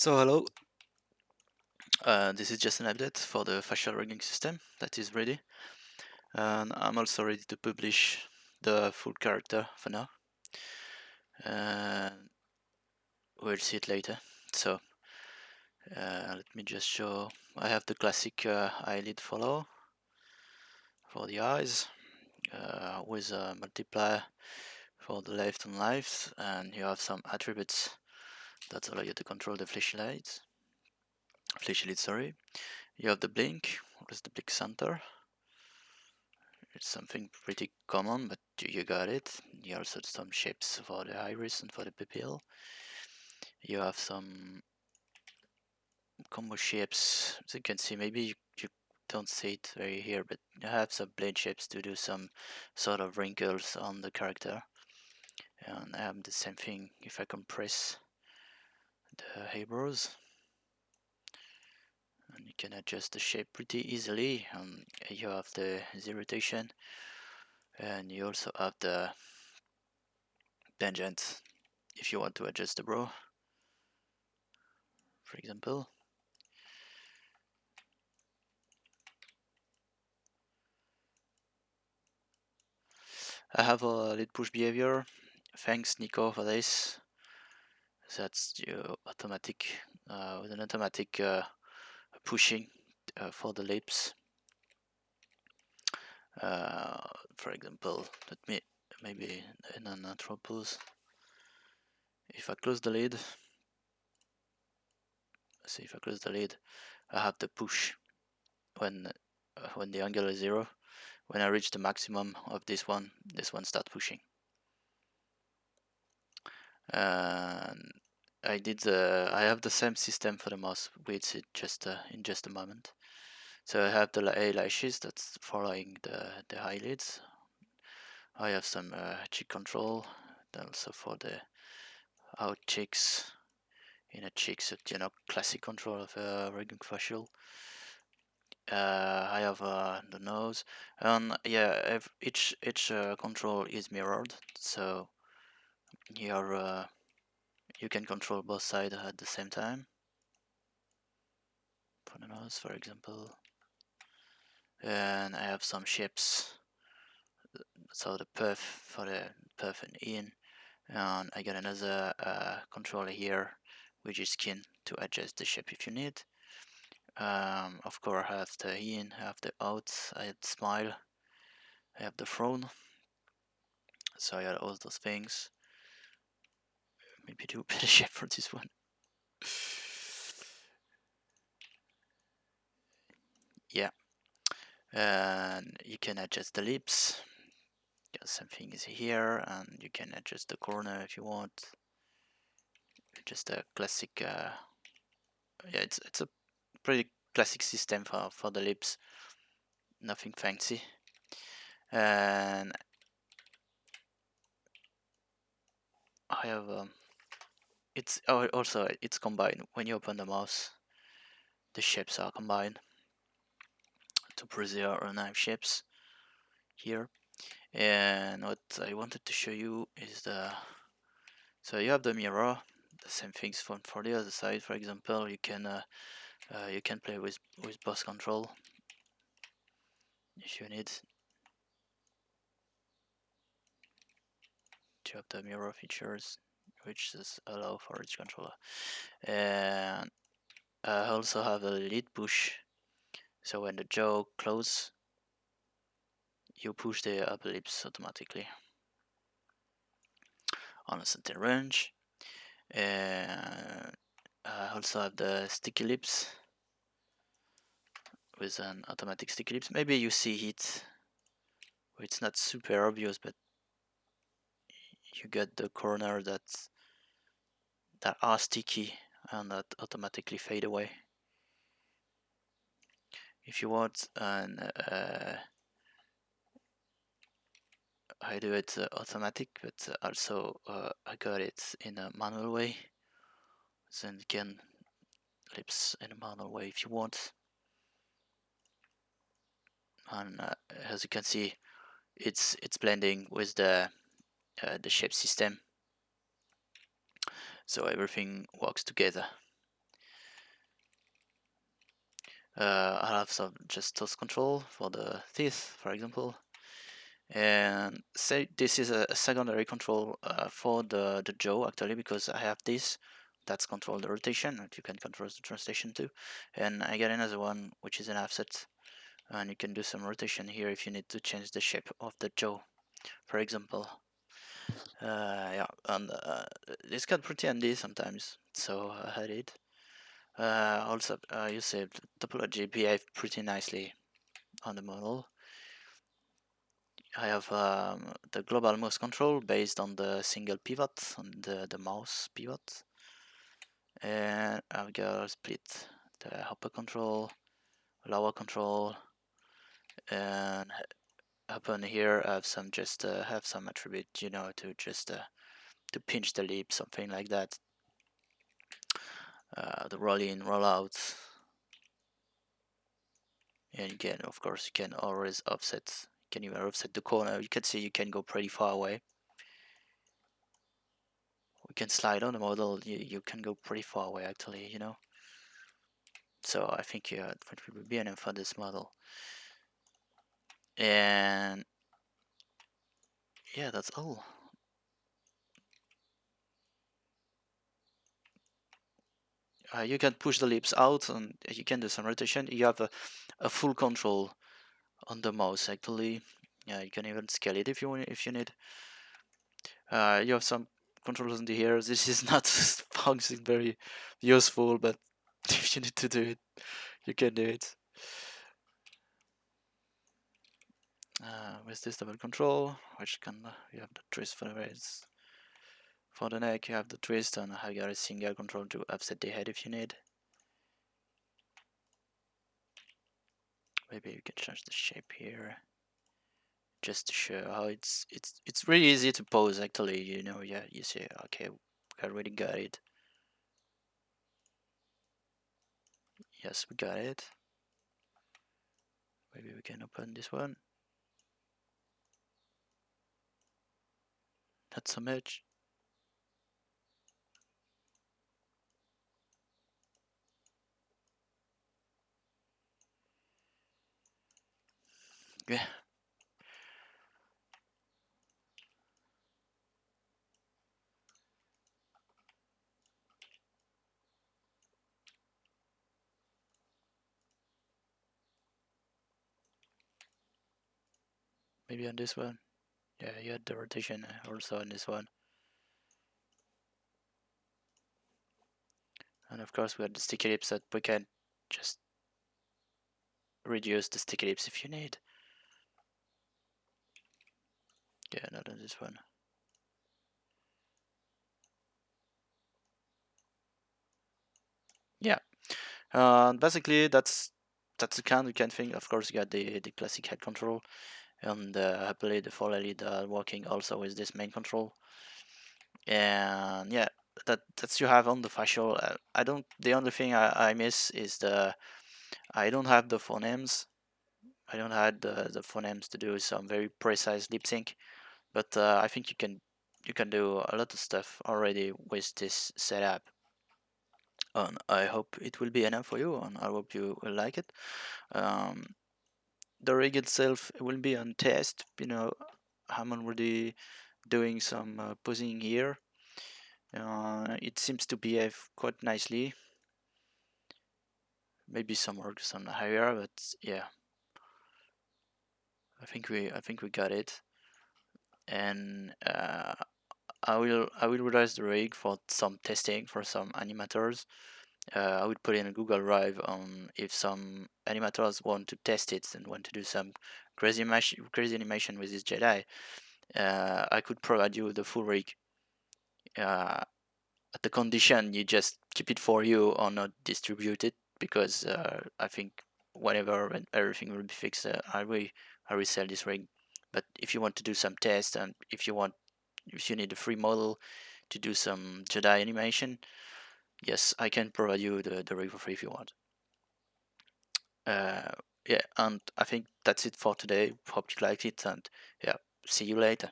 So hello, this is just an update for the facial rigging system that is ready, and I'm also ready to publish the full character for now, and we'll see it later. So let me just show. I have the classic eyelid follow for the eyes with a multiplier for the left and right, and you have some attributes that allow you to control the flashy lights. Flashy lid, sorry. You have the blink with the blink center. It's something pretty common, but you got it. You also have some shapes for the iris and for the pupil. You have some combo shapes, as you can see. Maybe you don't see it very here, but you have some blade shapes to do some sort of wrinkles on the character. And I have the same thing if I compress the eyebrows. And you can adjust the shape pretty easily. And you have the Z rotation, and you also have the tangent if you want to adjust the brow, for example. I have a lid push behavior. Thanks Nico for this. That's automatic with an automatic pushing for the lips. For example, let me maybe in a natural pose. If I close the lid, see if I close the lid, I have the push when the angle is 0. When I reach the maximum of this one starts pushing. And I have the same system for the mouse width in just a moment. So I have the eyelashes that's following the eyelids. I have some cheek control, then also for the out cheeks, inner cheeks, so, classic control of rigging facial. I have the nose, and yeah, each control is mirrored, so here you can control both sides at the same time. For the nose, for example, and I have some shapes. So the perf for the perf and in, and I got another controller here, which is skin to adjust the shape if you need. Of course, I have the in, I have the out, I have the smile, I have the frown. So I got all those things. Maybe do a better shape for this one. Yeah, and you can adjust the lips. Something is here, and you can adjust the corner if you want. Just a classic. Yeah, it's a pretty classic system for the lips. Nothing fancy. And I have it's combined. When you open the mouse, the shapes are combined to preserve our knife shapes here. And what I wanted to show you is so you have the mirror, the same things for the other side. For example, you can play with boss control if you need to have the mirror features, which is allow for each controller. And I also have a lid push, so when the jaw closes, you push the upper lips automatically on a certain range. And I also have the sticky lips with an automatic sticky lips. Maybe you see it, it's not super obvious, but you get the corner that are sticky and that automatically fade away. If you want, and I do it automatic, but also I got it in a manual way. Then you can lips in a manual way if you want. And as you can see, it's blending with the shape system, so everything works together. I have some just toast control for the teeth, for example, and say this is a secondary control for the jaw actually, because I have this that's control the rotation, and you can control the translation too, and I get another one which is an offset, and you can do some rotation here if you need to change the shape of the jaw, for example. Yeah, and this got pretty handy sometimes, so I had it. Also, you said topology behave pretty nicely on the model. I have the global mouse control based on the single pivot, on the mouse pivot, and I've got split the upper control, lower control, and up on here I have some just have some attribute, to just to pinch the lip, something like that. The roll in, roll out, and you can, of course, you can always offset. You can even offset the corner. You can see you can go pretty far away. We can slide on the model. You can go pretty far away actually. So I think it would be enough for this model. And yeah, that's all. You can push the lips out and you can do some rotation. You have a full control on the mouse actually. Yeah, you can even scale it if you want, if you need. You have some controls in the here. This is not functioning very useful, but if you need to do it, you can do it. With this double control, which can you have the twist for the raise. For the neck, you have the twist, and I got a single control to offset the head if you need. Maybe you can change the shape here, just to show how it's really easy to pose actually. Yeah, you see, okay, we already got it. Yes, we got it. Maybe we can open this one. Not so much. Yeah, maybe on this one. Yeah, you had the rotation also on this one. And of course we had the sticky lips that we can just reduce the sticky lips if you need. Yeah, not on this one. Yeah, basically that's the kind we can think. Of course, you got the classic head control, and happily the 4 LED working also with this main control. And yeah, that's you have on the facial. I don't. The only thing I miss is I don't have the phonemes. I don't have the phonemes to do some very precise lip sync. But I think you can do a lot of stuff already with this setup. And I hope it will be enough for you, and I hope you will like it. Um, the rig itself will be on test. I'm already doing some posing here. It seems to behave quite nicely. Maybe some works on higher, but yeah, I think we got it. And I will release the rig for some testing for some animators. I would put in a Google Drive if some animators want to test it and want to do some crazy animation with this Jedi. I could provide you the full rig. Uh, at the condition you just keep it for you or not distribute it, because I think whenever when everything will be fixed, I will sell this rig. But if you want to do some tests, and if you need a free model to do some Jedi animation, yes, I can provide you the rig for free if you want. Uh, yeah, and I think that's it for today. Hope you liked it, and yeah, see you later.